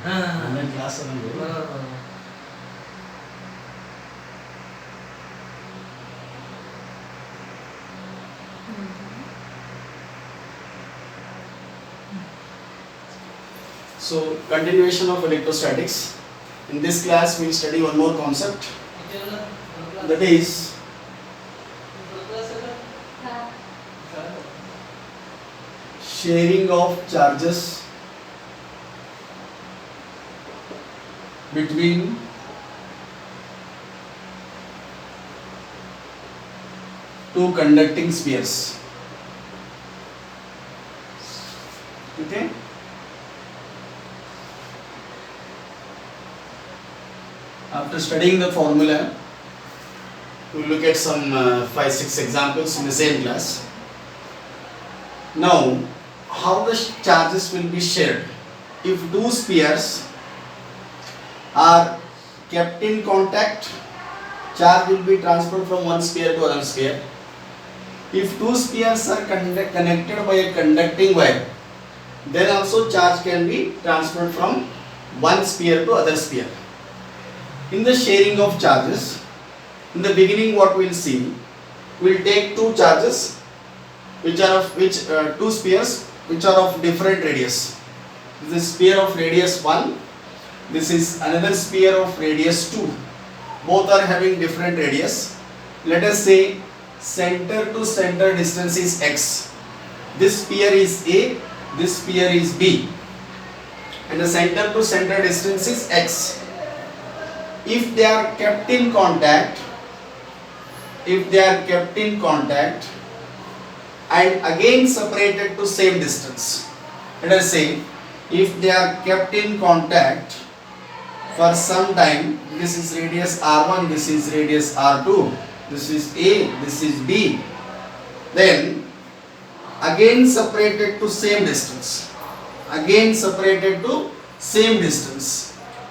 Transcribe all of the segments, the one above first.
Online class ಅನ್ನೋದು. So continuation of electrostatics. In this class we will study one more concept, that is sharing of charges between two conducting spheres. Okay? After studying the formula, we will look at some 5-6 examples in the same class. Now, how the charges will be shared? If two spheres are kept in contact, charge will be transferred from one sphere to another sphere. If two spheres are connected by a conducting wire, then also charge can be transferred from one sphere to other sphere. In the sharing of charges, in the beginning what we will see, we will take two charges two spheres which are of different radius. This is sphere of radius 1, this is another sphere of radius 2. Both are having different radius. Let us say center to center distance is x. This sphere is A, this sphere is B, and the center to center distance is x. If they are kept in contact, and again separated to same distance, let us say if they are kept in contact for some time, this is radius r1, this is radius r2, this is A, this is B, then again separated to same distance,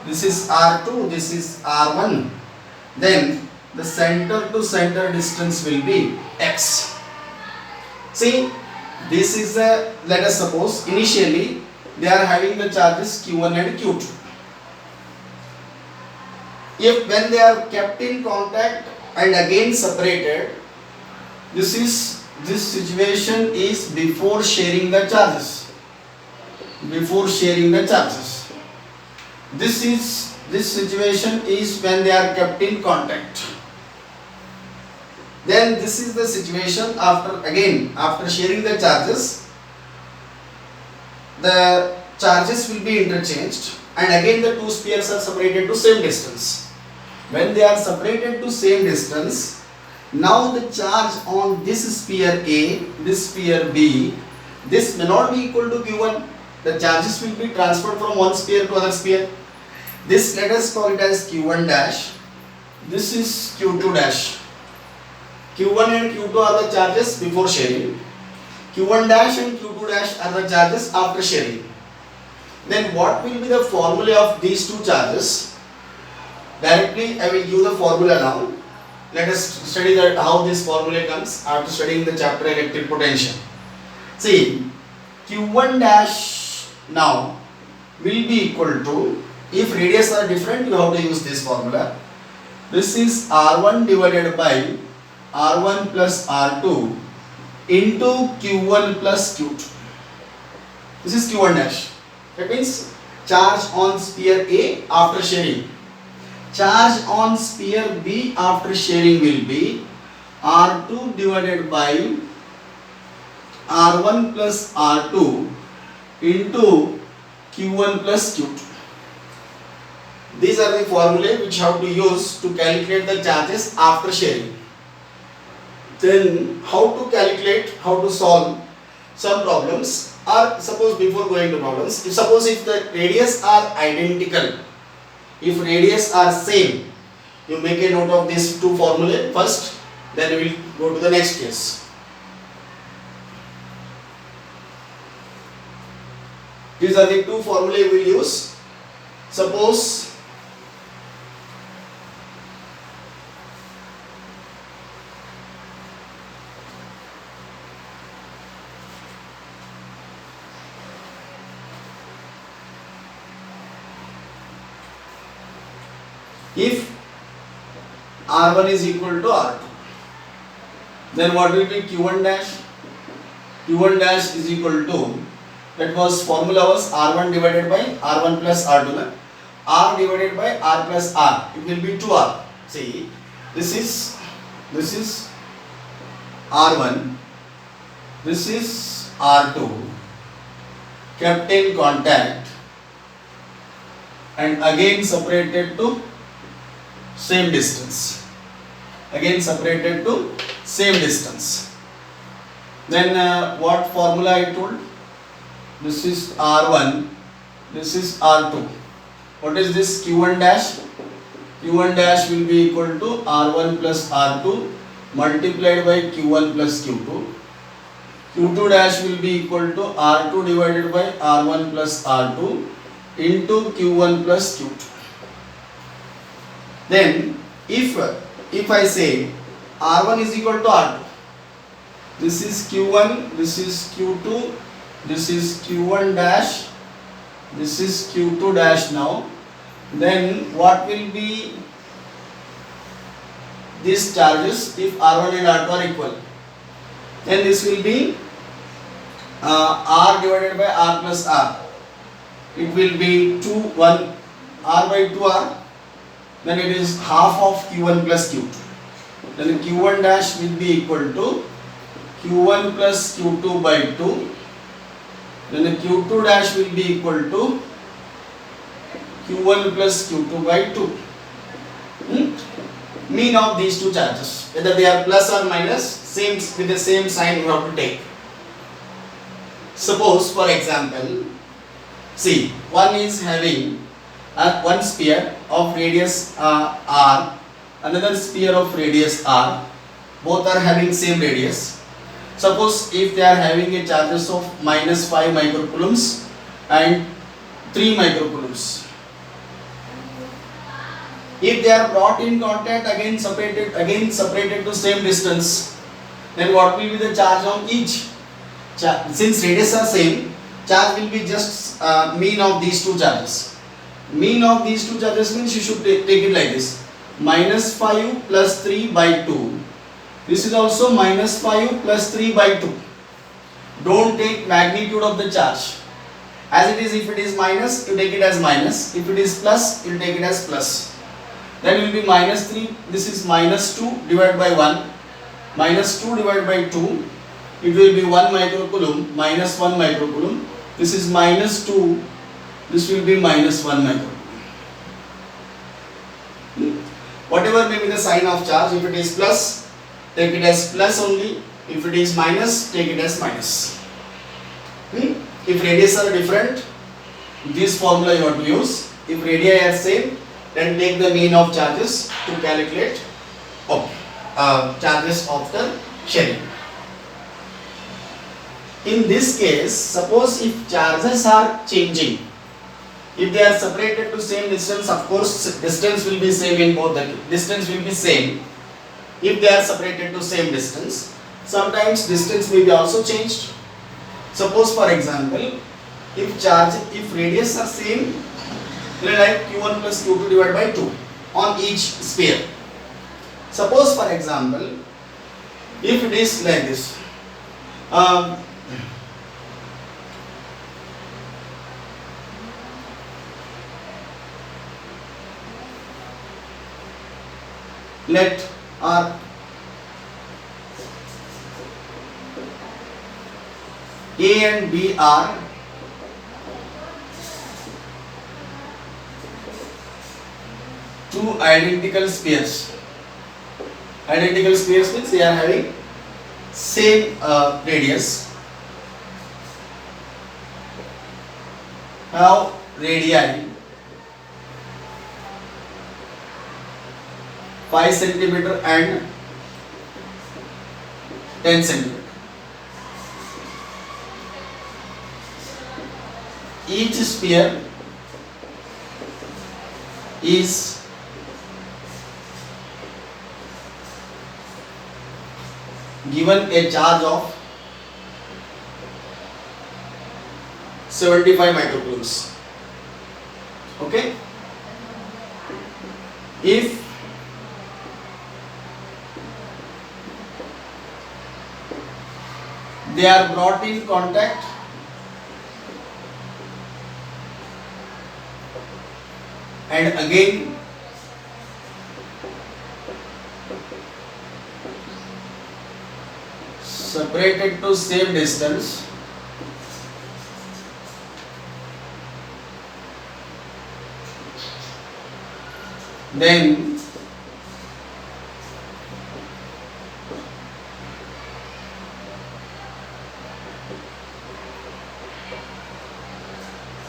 this is r2, this is r1, then the center to center distance will be x. See, this is the, let us suppose initially they are having the charges q1 and q2. If when they are kept in contact and again separated, this situation is before sharing the charges. This situation is when they are kept in contact. Then this is the situation after sharing the charges, the charges will be interchanged and again the two spheres are separated to same distance. When they are separated to same distance, now the charge on this sphere A, this sphere B, this may not be equal to q1. The charges will be transferred from one sphere to other sphere. This let us call it as q1 dash. This is q2 dash. q1 and q2 are the charges before sharing. q1 dash and q2 dash are the charges after sharing. Then what will be the formula of these two charges? Directly I will give the formula now. Let us study how this formula comes after studying the chapter electric potential. See, q1 dash now will be equal to, if radius are different you have to use this formula. This is r1 divided by r1 plus r2 into q1 plus q2. This is q1 dash. That means charge on sphere A after sharing. Charge on sphere B after sharing will be r2 divided by r1 plus r2 into q1 plus q2. These are the formulae which have to use to calculate the charges after sharing. Then how to calculate, how to solve some problems, or suppose before going to problems, if the radius are identical, if radius are same, you make a note of these two formulae first, then we will go to the next case. These are the two formulae we will use. Suppose If R1 is equal to R2, then what will be Q1 dash? Q1 dash is equal to, that was formula was R1 divided by R1 plus R2, R divided by R plus R, it will be 2R. See, this is R1, this is R2, kept in contact and again separated to same distance. Again separated to same distance. Then what formula I told? This is R1, this is R2. What is this Q1 dash? Q1 dash will be equal to R1 plus R2 multiplied by Q1 plus Q2. Q2 dash will be equal to R2 divided by R1 plus R2 into Q1 plus Q2. Then if I say R1 is equal to R2, this is Q1, this is Q2, this is Q1 dash, this is Q2 dash now, then what will be these charges if R1 and R2 are equal? Then this will be R divided by R plus R. It will be 2, 1, R by 2R. Then it is half of Q1 plus Q2. Then Q1 dash will be equal to Q1 plus Q2 by 2. Then the Q2 dash will be equal to Q1 plus Q2 by 2. Mean of these two charges, whether they are plus or minus, same with the same sign you have to take. Suppose for example, see, one is having one sphere of radius r, another sphere of radius r, both are having same radius. Suppose if they are having a charges of minus 5 microcoulombs and 3 microcoulombs. If they are brought in contact, again separated to same distance, then what will be the charge on each? Since radius are same, charge will be just mean of these two charges. Mean of these two charges means you should take it like this: minus 5 plus 3 by 2. This is also minus 5 plus 3 by 2. Don't take magnitude of the charge. As it is, if it is minus, you take it as minus. If it is plus, you take it as plus. Then it will be minus 3, this is minus 2 divided by 1, minus 2 divided by 2, it will be 1 microcoulomb, minus 1 microcoulomb, this is minus 2, this will be minus 1 microcoulomb. Whatever may be the sign of charge, if it is plus, take it as plus only, if it is minus, take it as minus. If radius are different, this formula you have to use. If radii are same, then take the mean of charges to calculate charges after sharing. In this case, suppose if charges are changing, if they are separated to same distance, of course distance will be same in both, the distance will be same. If they are separated to same distance, sometimes distance may be also changed. Suppose for example, if radius are same, like Q1 plus Q2 divided by 2 on each sphere. Suppose for example, if it is like this, let R A and B are two identical spheres. Identical spheres means they are having same radius. Now radii 5 centimeter and 10 centimeter. Each sphere is given a charge of 75 microcoulombs. Okay. If they are brought in contact and again separated to same distance, then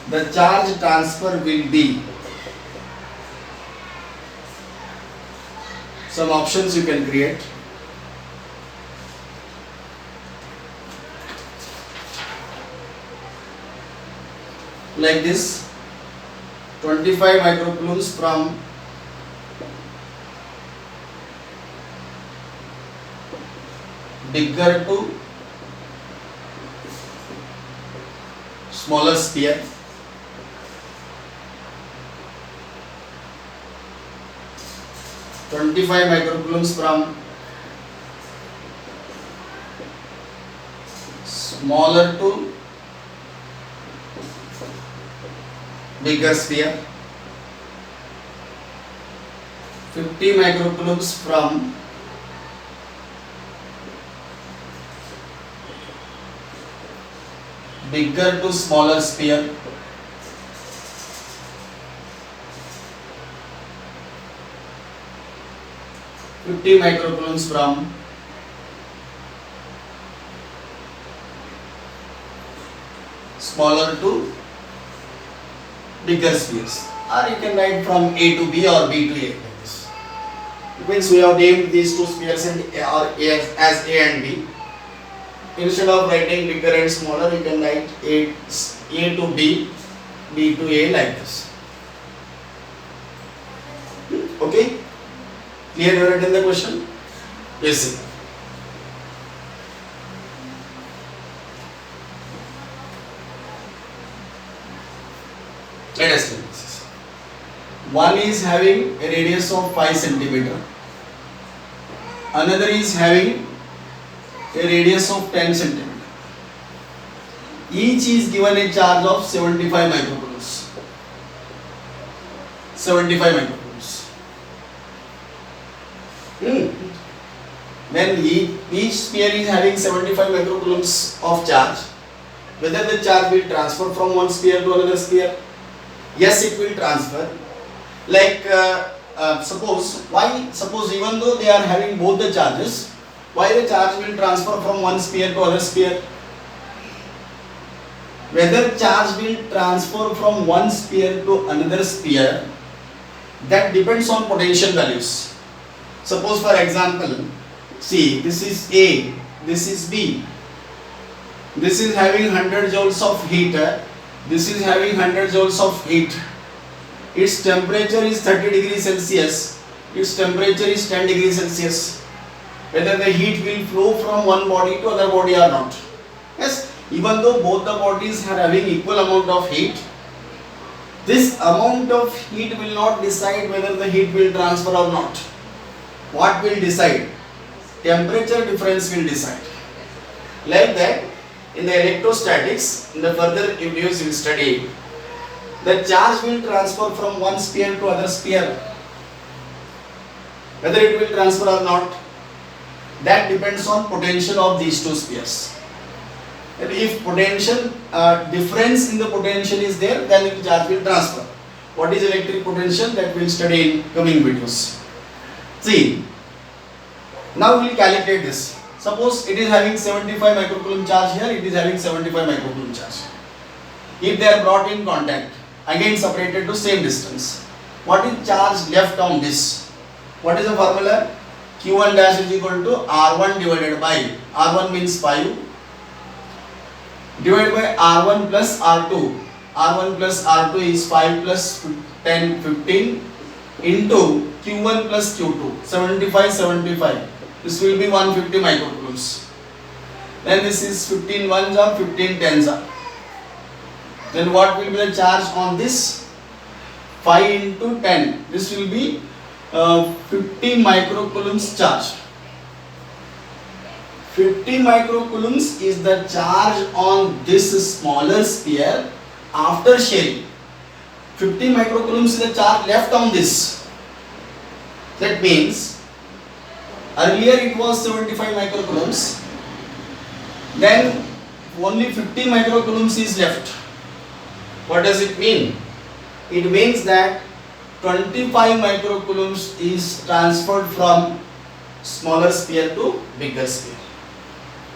the charge transfer will be, some options you can create. Like this, 25 microcoulombs from bigger to smaller sphere. (25 microcoulombs from smaller to bigger sphere). 50 microcoulombs from bigger to smaller sphere. 50 microcoulombs from smaller to bigger spheres, or you can write from A to B or B to A like this. It means we have named these two spheres and as A and B. Instead of writing bigger and smaller, you can write A to B, B to A like this. Okay? Clear? You written the question? Yes. Let us take this. One is having a radius of 5 centimeter. Another is having a radius of 10 centimeter. Each is given a charge of 75 microcoulombs. 75 microcoulombs. Then each sphere is having 75 microcoulombs of charge. Whether the charge will transfer from one sphere to another sphere? Yes, it will transfer. Like suppose even though they are having both the charges, why the charge will transfer from one sphere to other sphere? Whether charge will transfer from one sphere to another sphere, that depends on potential values. Suppose for example, see, this is A, this is B. This is having 100 joules of heat. This is having 100 joules of heat. Its temperature is 30 degrees Celsius. Its temperature is 10 degrees Celsius. Whether the heat will flow from one body to other body or not. Yes, even though both the bodies are having equal amount of heat, this amount of heat will not decide whether the heat will transfer or not. What will decide? Temperature difference will decide. Like that, in the electrostatics, in the further videos you will study, the charge will transfer from one sphere to other sphere. Whether it will transfer or not, that depends on potential of these two spheres. And if potential difference in the potential is there, then the charge will transfer. What is electric potential? That we will study in coming videos. See, now we will calculate this. Suppose it is having 75 microcoulomb charge here, it is having 75 microcoulomb charge. If they are brought in contact, again separated to same distance, what is charge left on this? What is the formula? Q1 dash is equal to R1 divided by, R1 means 5, divided by R1 plus R2. R1 plus R2 is 5 plus 10, 15 into Q1 plus Q2, 75, 75. This will be 150 microcoulombs. Then this is 15 ones or 15 tens are. Then what will be the charge on this? 5 into 10. This will be 50 microcoulombs charge. 50 microcoulombs is the charge on this smaller sphere after sharing. 50 microcoulombs is the charge left on this. That means earlier it was 75 microcoulombs, then only 50 microcoulombs is left. What does it mean? It means that 25 microcoulombs is transferred from smaller sphere to bigger sphere.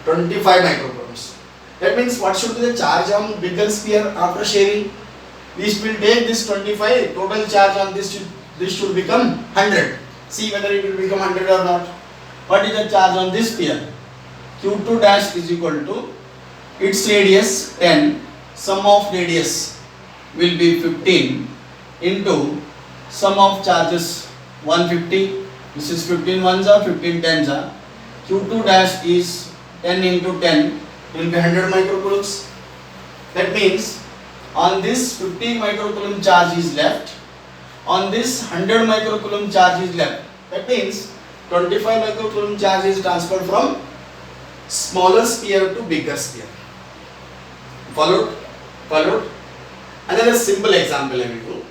25 microcoulombs. That means what should be the charge on bigger sphere after sharing? We will take this 25, total charge on this should become 100. See whether it will become 100 or not. What is the charge on this sphere? Q2 dash is equal to its radius 10, sum of radius will be 15 into sum of charges 150. This is 15 ones are 15 tens are. Q2 dash is 10 into 10 will be 100 microcoulombs. That means on this 50 microcoulomb charge is left, on this 100 microcoulomb charge is left. That means 25 microcoulomb charge is transferred from smaller sphere to bigger sphere. Followed? Followed? Another simple example I will do.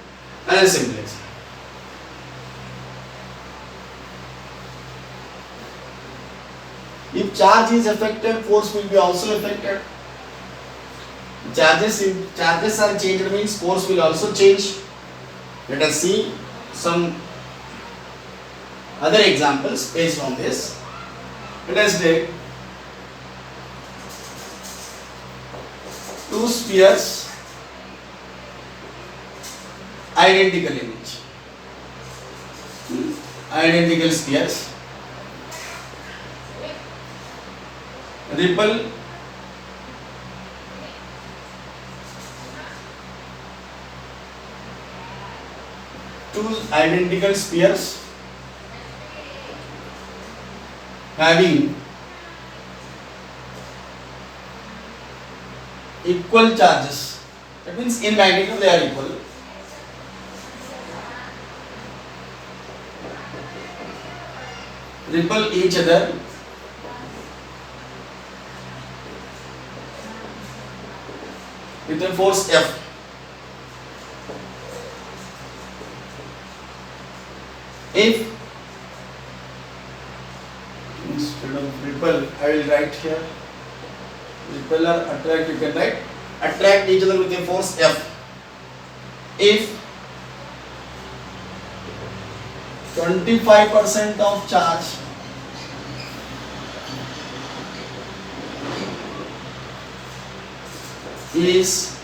Another simple example. If charge is affected, force will be also affected. Charges are changed means force will also change. Let us see some other examples based on this. Let us take two spheres identical in each. Identical spheres. Ripple two identical spheres having equal charges. That means in magnitude they are equal. Ripple each other with a force F. If instead of ripple, I will write here ripple or attract, you can write attract each other with a force F. If 25% of charge is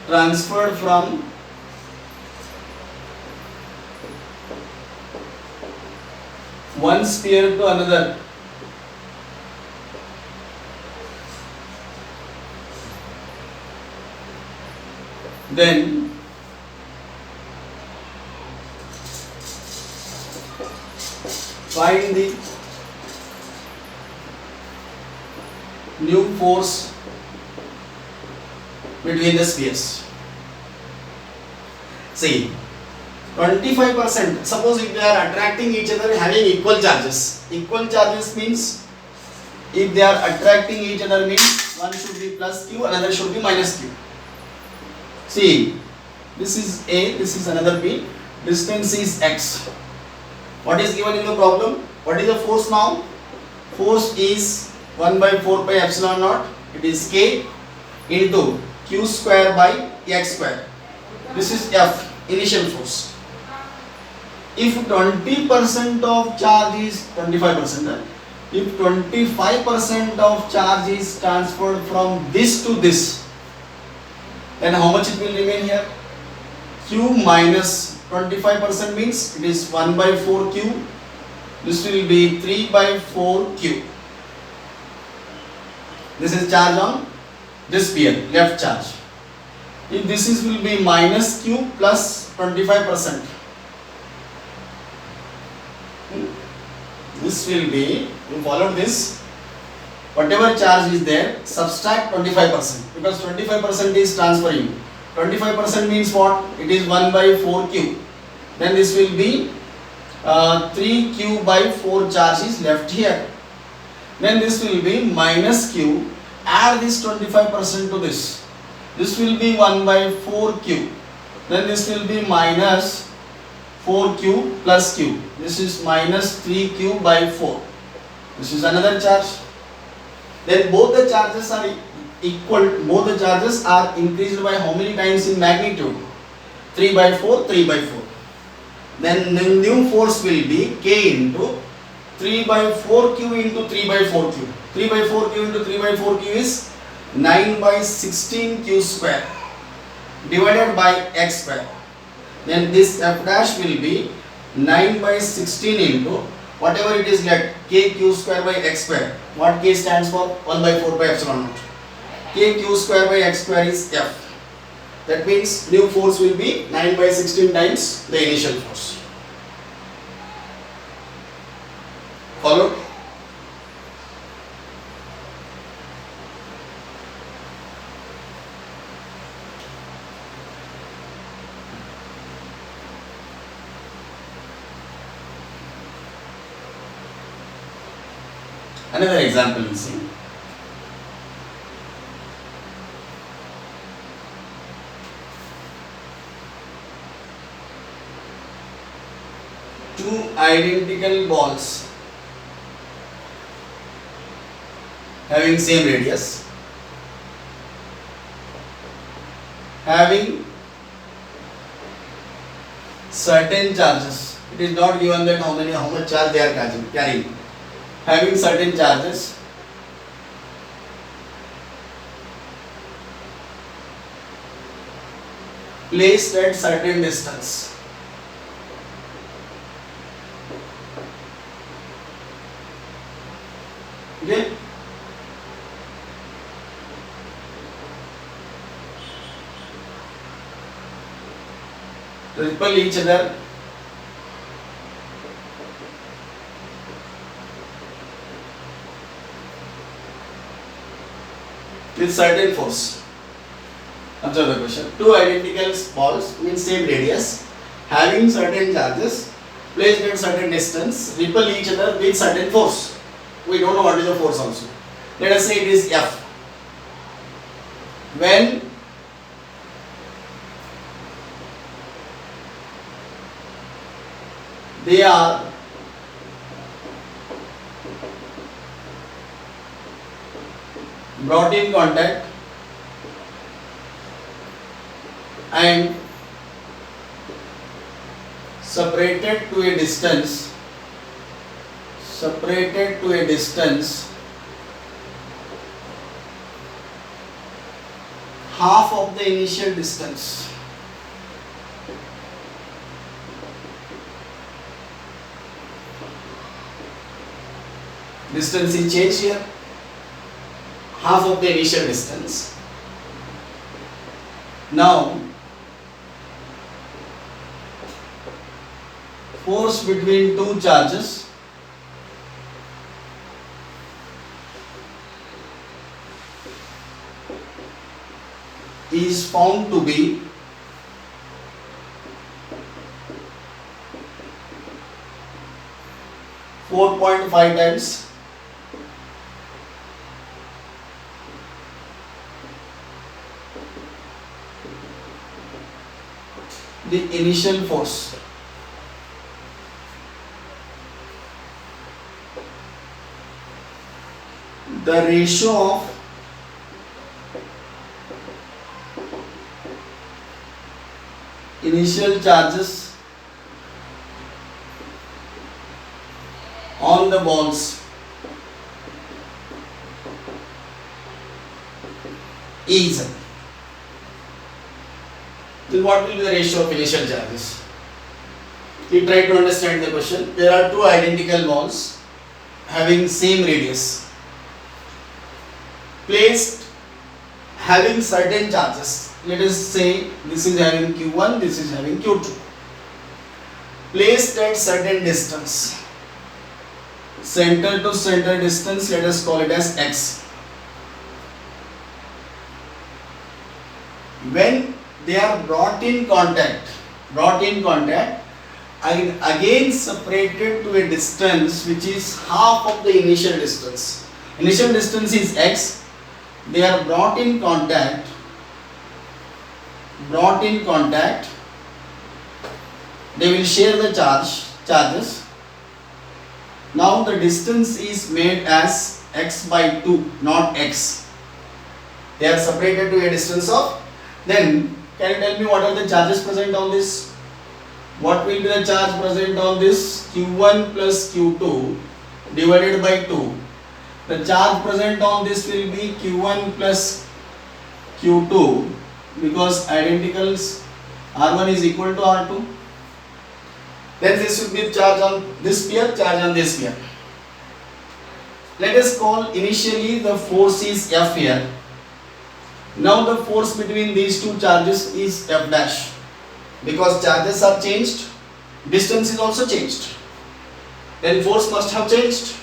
transferred from one sphere to another, then find the new force between the spheres. See, 25%, suppose if they are attracting each other having equal charges. Equal charges means if they are attracting each other means one should be plus q, another should be minus q. See, this is A, this is another B, distance is x. What is given in the problem? What is the force now? Force is 1 by 4 pi epsilon naught, it is k into q square by x square. This is F, initial force. If 20% of charge is 25%, if 25% of charge is transferred from this to this, then how much it will remain here? Q minus 25% means it is 1 by 4 q. This will be 3 by 4 q. This is charge on this sphere, left charge. If this is will be minus q plus 25%. This will be, you follow this, whatever charge is there, subtract 25% because 25% is transferring. 25% means what? It is 1 by 4q. Then this will be 3q by 4 charge is left here. Then this will be minus q. Add this 25% to this. This will be 1 by 4q. Then this will be minus 4q plus q. This is minus 3q by 4. This is another charge. Then both the charges are equal. Both the charges are increased by how many times in magnitude? 3 by 4, 3 by 4. Then the new force will be K into 3 by 4q into 3 by 4q. 3 by 4q into 3 by 4q is 9 by 16q square divided by x square. Then this f dash will be 9 by 16 into whatever it is left, kq square by x square. What k stands for? 1 by 4 by epsilon naught. Kq square by x square is f. That means new force will be 9 by 16 times the initial force. Follow? Another example we see. Two identical balls having same radius, having certain charges. It is not given that how much charge they are carrying. Having certain charges, placed at certain distance. Okay. Repel each other with certain force. Observe the question. Two identical balls means same radius, having certain charges, placed at certain distance, repel each other with certain force. We don't know what is the force also. Let us say it is F. When they are brought in contact and separated to a distance, half of the initial distance. Distance is changed here, half of the initial distance. Now, force between two charges is found to be .5 times the initial force. The ratio of initial charges on the balls is. Then what will be the ratio of initial charges? We try to understand the question. There are two identical balls having same radius, placed having certain charges. Let us say this is having q1, this is having q2. Placed at certain distance, center to center distance, let us call it as x. When they are brought in contact and again separated to a distance which is half of the initial distance. Initial distance is x. They are brought in contact. They will share the charges. Now the distance is made as x by 2, not x. They are separated to a distance of. Then can you tell me what are the charges present on this? What will be the charge present on this? Q1 plus Q2 divided by 2. The charge present on this will be Q1 plus Q2 because identicals R1 is equal to R2. Then this will be charge on this pair, charge on this pair. Let us call initially the force is F here. Now the force between these two charges is F dash. Because charges are changed, distance is also changed. Then force must have changed.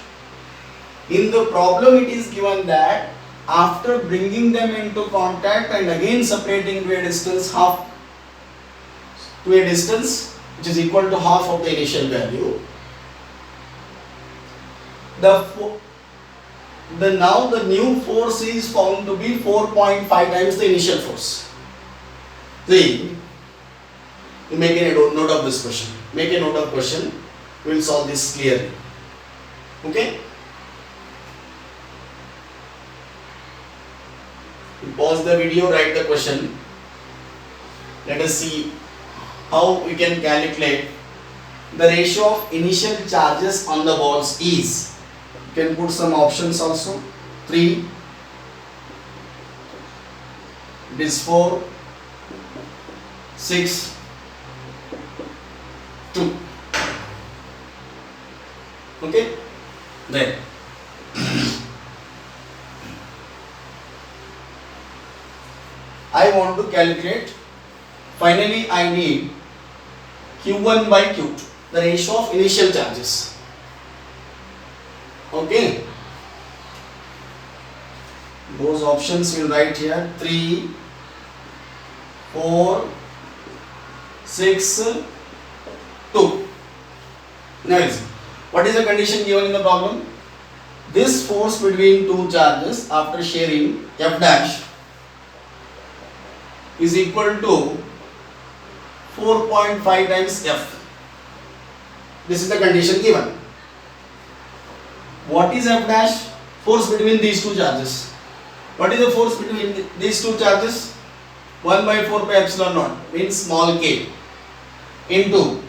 In the problem it is given that after bringing them into contact and again separating to a distance which is equal to half of the initial value, now the new force is found to be 4.5 times the initial force. See, you make a note of this question. Make a note of question. We will solve this clearly. Okay? You pause the video, write the question. Let us see how we can calculate the ratio of initial charges on the balls is. You can put some options also. 3, it is 4, 6, 2. Okay? Then I want to calculate, finally I need Q1 by Q2, the ratio of initial charges. Okay? Those options will write here 3, 4, 6, 2. Now listen, what is the condition given in the problem? This force between two charges after sharing F dash is equal to 4.5 times F. This is the condition given. What is F dash? Force between these two charges. What is the force between these two charges? 1 by 4 pi epsilon naught means small k into,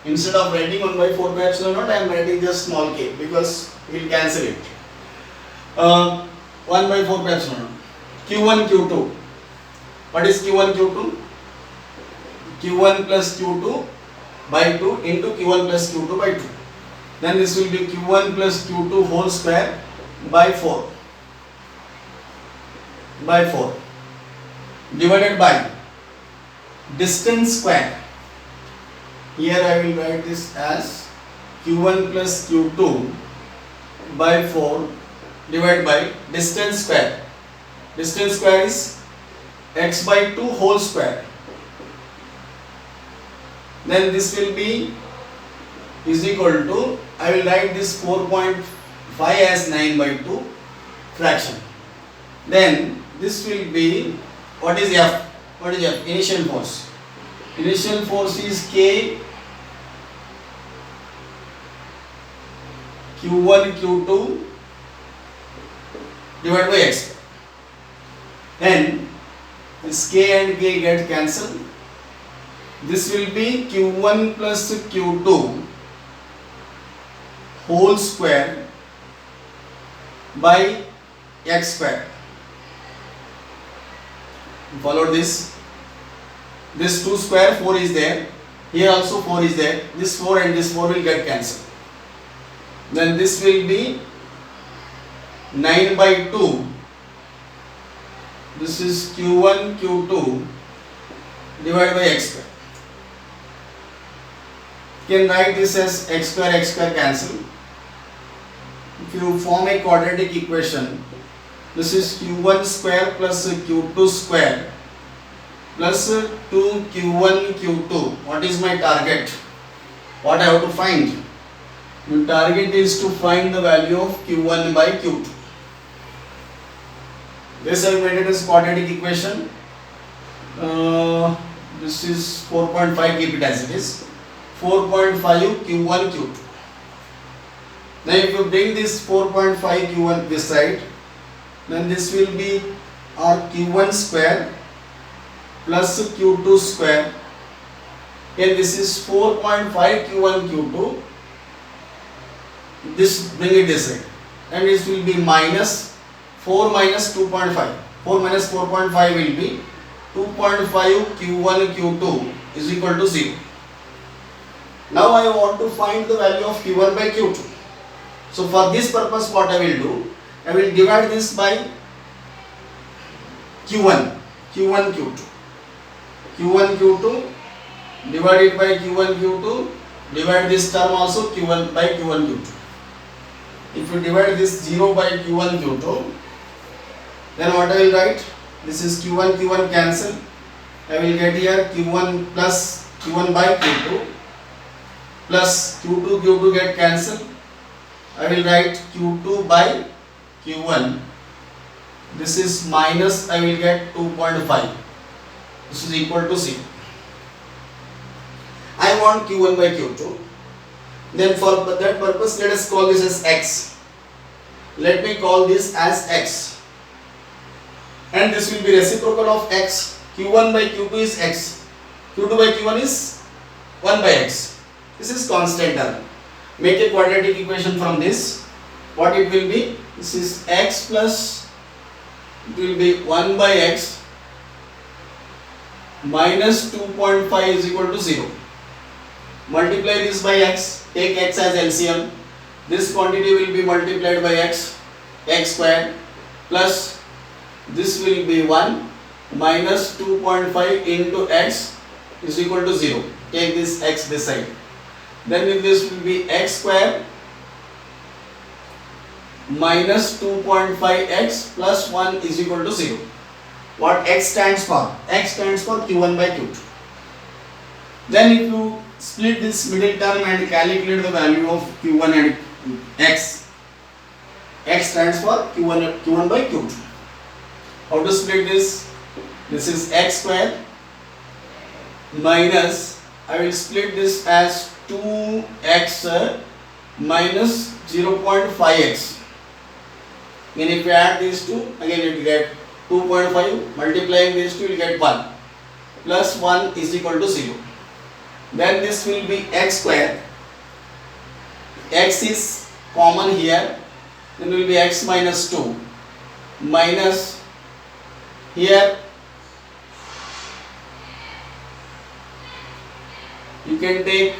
instead of writing 1 by 4 pi epsilon naught, I am writing just small k because we will cancel it. 1 by 4 pi epsilon naught. Q1 Q2. What is Q1 Q2? Q1 plus Q2 by 2 into Q1 plus Q2 by 2. Then this will be Q1 plus Q2 whole square by 4 divided by distance square. Here I will write this as Q1 plus Q2 by 4 divided by distance square. Distance square is x by 2 whole square. Then this will be is equal to, I will write this 4.5 as 9 by 2 fraction. Then this will be, what is F? What is F? Initial force. Initial force is K Q1 Q2 divided by x. Then this K and K get cancelled. This will be Q1 plus Q2 whole square by x square. Follow this. This 2 square 4 is there. Here also 4 is there. This 4 and this 4 will get cancelled. Then this will be 9 by 2. This is Q1 Q2 divided by x square. You can write this as x square cancel. If you form a quadratic equation, this is Q1 square plus Q2 square plus 2q1 q2. What is my target? What I have to find? My target is to find the value of q1 by q2. This I made it as quadratic equation. This is 4.5, keep it as it is. 4.5 q1 q2. Now if you bring this 4.5 q1 this side, then this will be our q1 square plus q2 square. Here this is 4.5 q1 q2. This bring it this side, and this will be minus 4 minus 2.5. 4 minus 4.5 will be 2.5 q1 q2 is equal to 0. Now I want to find the value of q1 by q2. So for this purpose what I will do, I will divide this by q1 q2. q1 q2 divided by q1 q2, divide this term also q1 by q1 q2. If you divide this 0 by q1 q2, then what I will write? This is q1 cancel. I will get here q1 plus q1 by q2 plus q2 get cancelled. I will write q2 by q1. This is minus, I will get 2.5. This is equal to 0. I want q1 by q2. Then for that purpose, let us call this as x. Let me call this as x. And this will be reciprocal of x. q1 by q2 is x. q2 by q1 is 1 by x. This is constant term. Make a quadratic equation from this. What it will be? This is x plus, it will be 1 by x minus 2.5 is equal to 0. Multiply this by x, take x as LCM. This quantity will be multiplied by x square, plus this will be 1 minus 2.5 into x is equal to 0. Take this x this side. Then this will be x square minus 2.5x plus 1 is equal to 0. What x stands for? X stands for q1 by q2. Then if you split this middle term and calculate the value of q1 and x, x stands for q1 by q2. How to split this? This is x square minus, I will split this as 2x minus 0.5x. Then if you add these two, again you will get 2.5, multiplying these two you will get 1, plus 1 is equal to 0. Then this will be x square, x is common here, then will be x minus 2 minus here you can take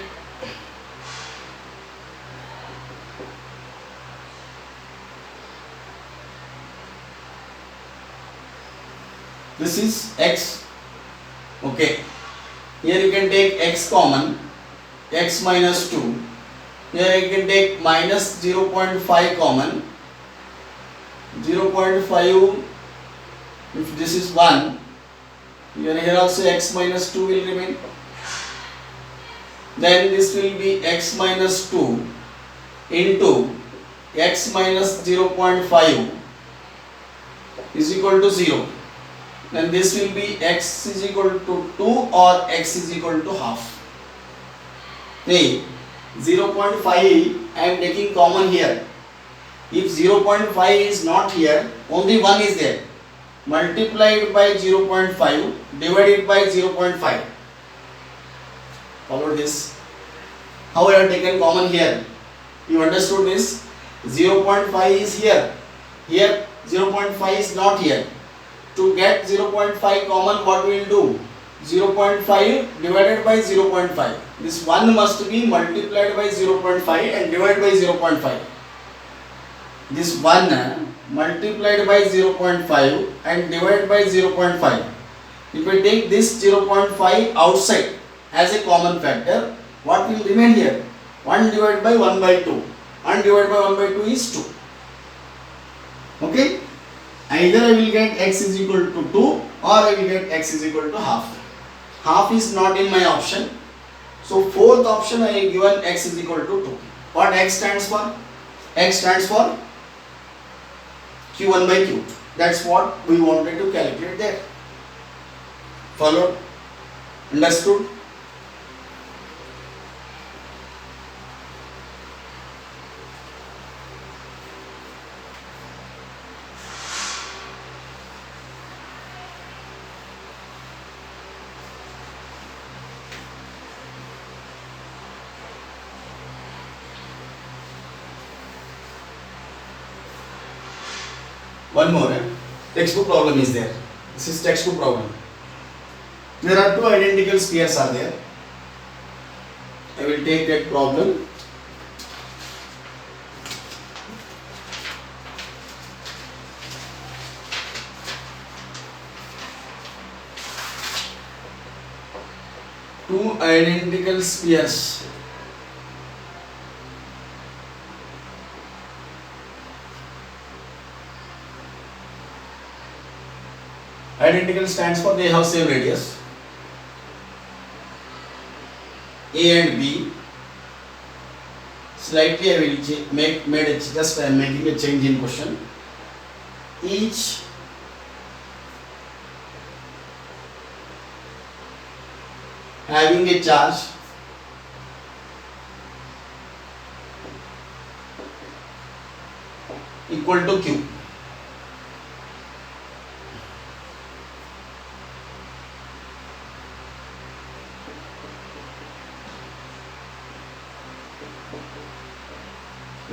this is x, okay. Here you can take x common, x minus 2. Here you can take minus 0.5 common, 0.5, if this is 1, here also x minus 2 will remain. Then this will be x minus 2 into x minus 0.5 is equal to 0. Then this will be x is equal to 2 or x is equal to half. Hey, 0.5 I am taking common here. If 0.5 is not here, only 1 is there. Multiplied by 0.5 divided by 0.5. Follow this. How I have taken common here? You understood this? 0.5 is here. Here 0.5 is not here. To get 0.5 common, what we will do? 0.5 divided by 0.5. This 1 must be multiplied by 0.5 and divided by 0.5. This 1 multiplied by 0.5 and divided by 0.5. If we take this 0.5 outside as a common factor, what will remain here? 1 divided by 1 by 2. 1 divided by 1 by 2 is 2. Okay? Either I will get x is equal to 2 or I will get x is equal to half. Half is not in my option. So fourth option I have given x is equal to 2. What x stands for? X stands for q1 by q2. That's what we wanted to calculate there. Followed? Understood? One more, textbook problem is there. This is textbook problem. There are two identical spheres are there. I will take that problem. Two identical spheres. Identical stands for they have same radius. A and B. Slightly I will just I am making a change in question. Each having a charge equal to Q.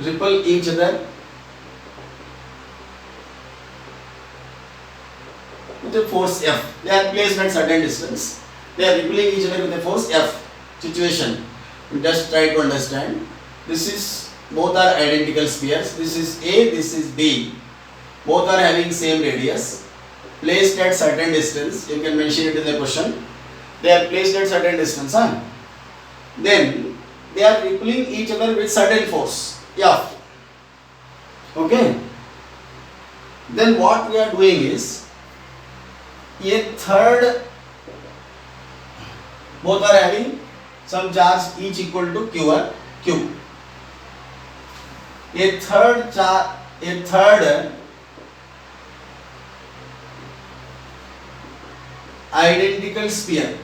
Repel each other with a force F. They are placed at certain distance. They are repelling each other with a force F. Situation. Just try to understand. This is both are identical spheres. This is A, this is B. Both are having same radius. Placed at certain distance. You can mention it in the question. They are placed at certain distance. Then they are repelling each other with certain force. F. Okay. Then what we are doing is a third, both are having some charge each equal to Q. A third identical sphere.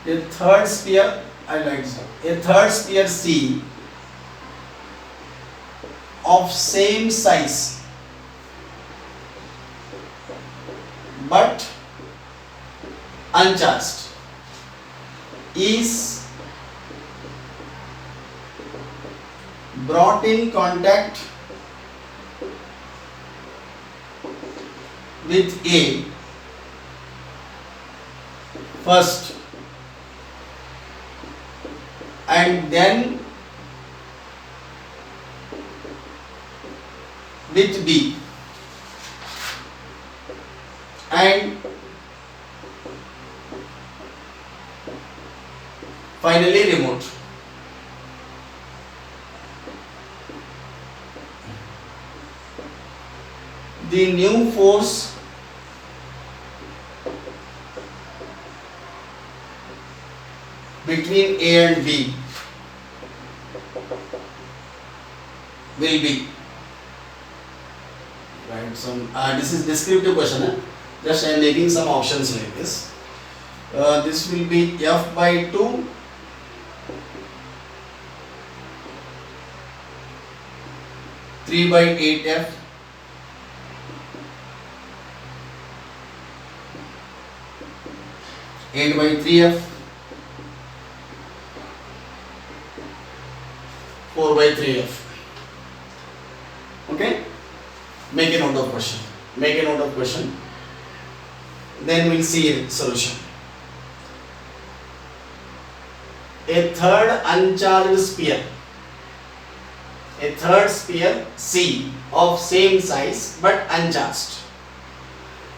A third sphere, I like this one. A third sphere C of same size but uncharged is brought in contact with A first and then with B and finally remote. The new force between A and B will be right. Some this is descriptive question. Just I am making some options like this. This will be F by 2 3 by 8F (8 by 3F 4 by 3F). Okay, make a note of question. Make a note of question. Then we'll see a solution. A third uncharged sphere. A third sphere C of same size but uncharged.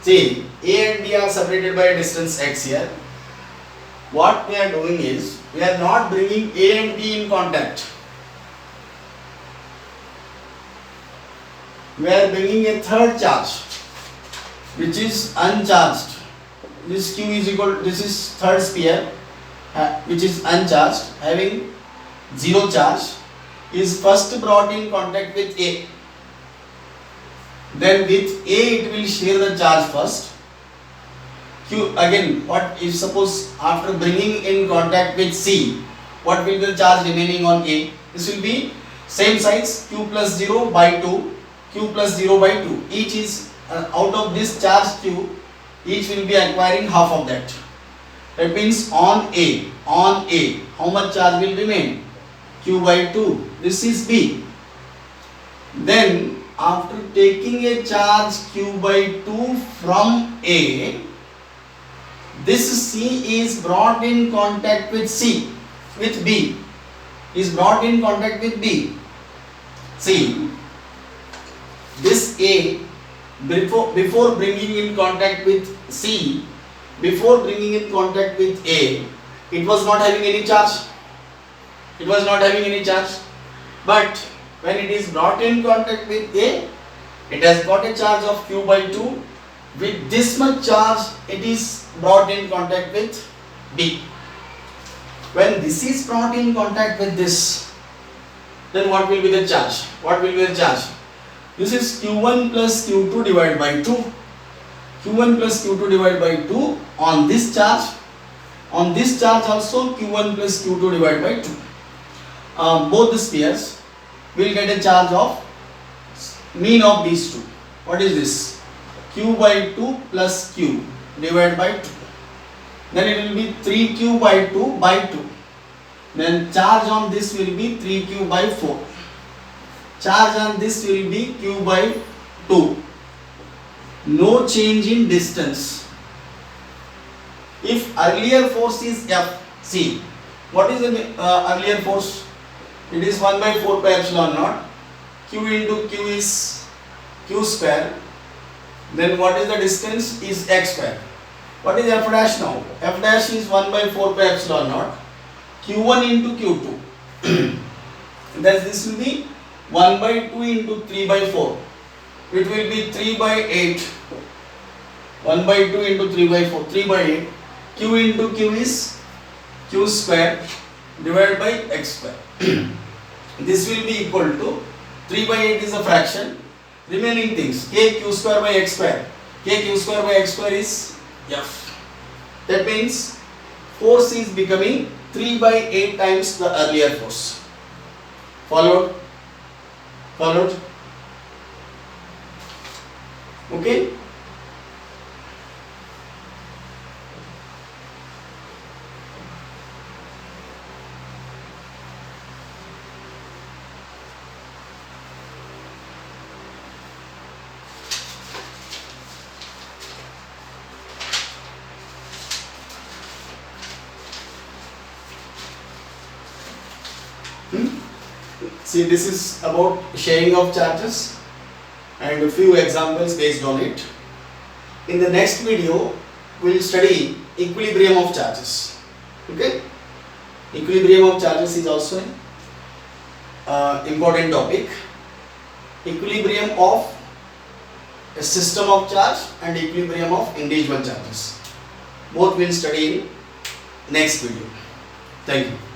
See, A and B are separated by a distance x here. What we are doing is, we are not bringing A and B in contact. We are bringing a third charge. which is uncharged. This Q is equal, this is third sphere which is uncharged, having zero charge, is first brought in contact with A. Then with A it will share the charge first. Q again, what if suppose after bringing in contact with C, what will be the charge remaining on A? This will be same size, Q plus 0 by 2, Q plus 0 by 2. Each is out of this charge Q, each will be acquiring half of that. That means on A, how much charge will remain? Q by 2. This is B. Then after taking a charge Q by 2 from A, this C is brought in contact with C, with B, is brought in contact with B. See, this A, before bringing in contact with C, before bringing in contact with A, it was not having any charge. It was not having any charge. But when it is brought in contact with A, it has got a charge of Q by 2. With this much charge, it is brought in contact with B. When this is brought in contact with this, then what will be the charge? What will be the charge? This is Q1 plus Q2 divided by 2. Q1 plus Q2 divided by 2 on this charge. On this charge also Q1 plus Q2 divided by 2. Both the spheres will get a charge of mean of these two. What is this? Q by 2 plus Q divided by 2. Then it will be 3Q by 2 by 2. Then charge on this will be 3Q by 4. Charge on this will be Q by 2. No change in distance. If earlier force is F, see, what is the earlier force? It is 1 by 4 pi epsilon naught. Q into Q is Q square. Then what is the distance? Is X square. What is F dash now? F dash is 1 by 4 pi epsilon naught. Q1 into Q2. Thus this will be 1 by 2 into 3 by 4. It will be 3 by 8. 1 by 2 into 3 by 4. 3 by 8. Q into Q is Q square divided by X square. This will be equal to 3 by 8 is a fraction. Remaining things, K Q square by X square. K Q square by X square is F. That means force is becoming 3 by 8 times the earlier force. Followed? Followed? Okay? See, this is about sharing of charges and a few examples based on it. In the next video, we will study equilibrium of charges. Okay? Equilibrium of charges is also an important topic. Equilibrium of a system of charge and equilibrium of individual charges. Both we will study in next video. Thank you.